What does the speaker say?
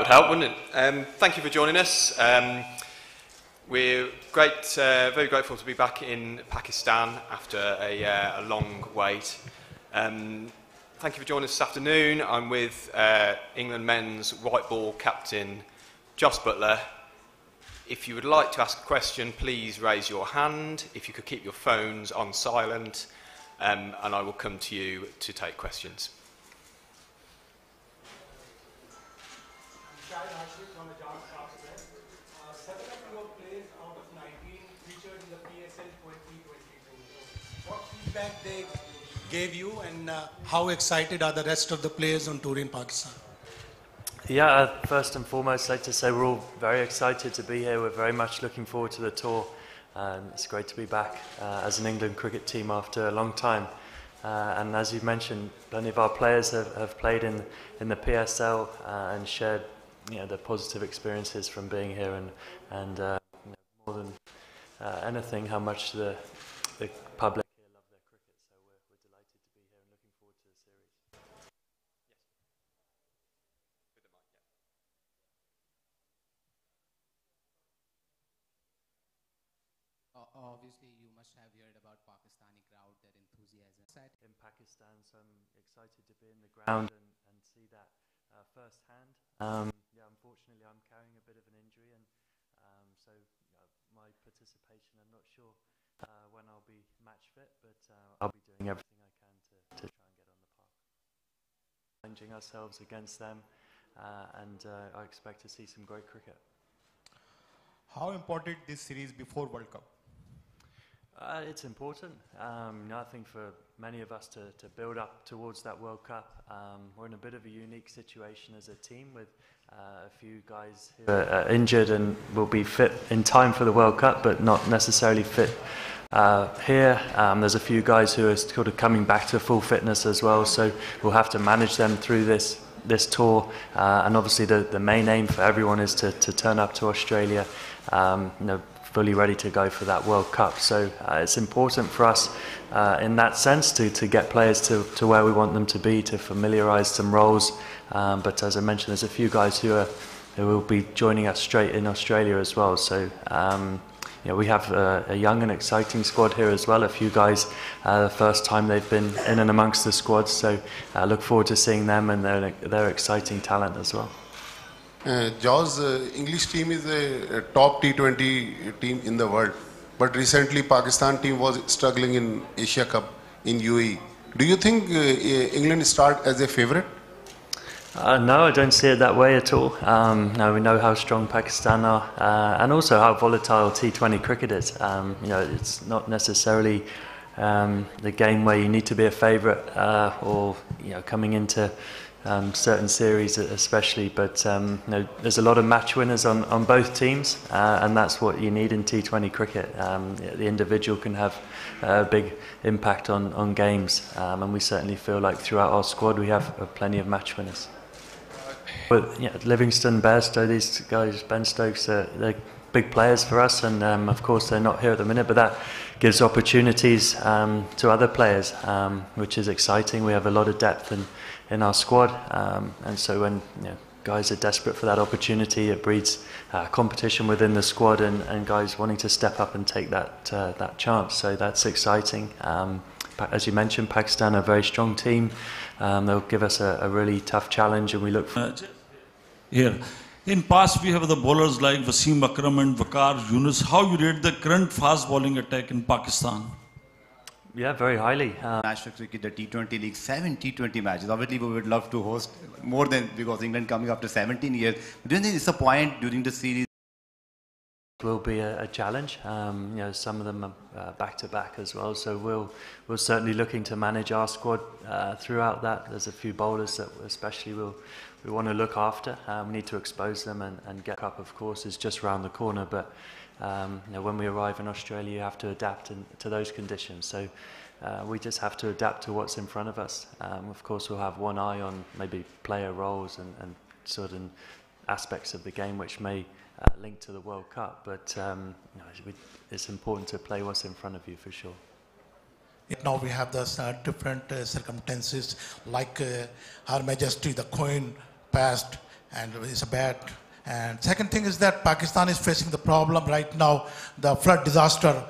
would help, wouldn't it? Thank you for joining us. We're very grateful to be back in Pakistan after a long wait. Thank you for joining us this afternoon. I'm with England men's white ball captain Jos Buttler. If you would like to ask a question, please raise your hand. If you could keep your phones on silent, and I will come to you to take questions. They gave you, and how excited are the rest of the players on tour in Pakistan? Yeah, first and foremost, I'd like to say we're all very excited to be here. We're very much looking forward to the tour. It's great to be back as an England cricket team after a long time. And as you've mentioned, plenty of our players have played in the PSL and shared the positive experiences from being here, and more than anything, how much the public obviously, you must have heard about Pakistani crowd, their enthusiasm. In Pakistan, so I'm excited to be in the ground and see that firsthand. Unfortunately, I'm carrying a bit of an injury, and so my participation, I'm not sure when I'll be match fit, but I'll be doing everything I can to try and get on the park. Challenging ourselves against them, and I expect to see some great cricket. How important this series before World Cup? It's important. I think for many of us to build up towards that World Cup. We're in a bit of a unique situation as a team with a few guys who are injured and will be fit in time for the World Cup, but not necessarily fit here. There's a few guys who are sort of coming back to full fitness as well, so we'll have to manage them through this tour. And obviously the main aim for everyone is to turn up to Australia fully ready to go for that World Cup. So it's important for us in that sense to get players to where we want them to be, to familiarise some roles. But as I mentioned, there's a few guys who will be joining us straight in Australia as well. So we have a young and exciting squad here as well. A few guys, the first time they've been in and amongst the squad. So I look forward to seeing them, and they're exciting talent as well. Jos, English team is a top T20 team in the world, but recently Pakistan team was struggling in Asia Cup in UAE. Do you think England start as a favourite? No, I don't see it that way at all. No, we know how strong Pakistan are, and also how volatile T20 cricket is. It's not necessarily the game where you need to be a favourite or coming into certain series especially, but there's a lot of match winners on both teams, and that's what you need in T20 cricket. The individual can have a big impact on games, and we certainly feel like throughout our squad we have plenty of match winners. But Livingston, Bairstow, these guys, Ben Stokes, they're big players for us, and of course they're not here at the minute, but that gives opportunities to other players, which is exciting. We have a lot of depth in our squad, and so when guys are desperate for that opportunity, it breeds competition within the squad, and guys wanting to step up and take that chance. So that's exciting. As you mentioned, Pakistan are a very strong team. They'll give us a really tough challenge, and we look forward. Here, in past we have the bowlers like Wasim Akram and Waqar Yunus. How you rate the current fast bowling attack in Pakistan? Yeah, very highly. National cricket, the T20 league, 7 T20 matches. Obviously, we would love to host more than, because England coming after 17 years. Do you think it's a point during the series? Will be a challenge. Some of them are back to back as well. So we're certainly looking to manage our squad throughout that. There's a few bowlers that especially we want to look after. We need to expose them and get up. Of course, is just round the corner, but. When we arrive in Australia, you have to adapt to those conditions. So we just have to adapt to what's in front of us. Of course, we'll have one eye on maybe player roles and certain aspects of the game which may link to the World Cup. But it's important to play what's in front of you for sure. Now we have the different circumstances, like Her Majesty the Queen passed, and it's a bad. And second thing is that Pakistan is facing the problem right now, the flood disaster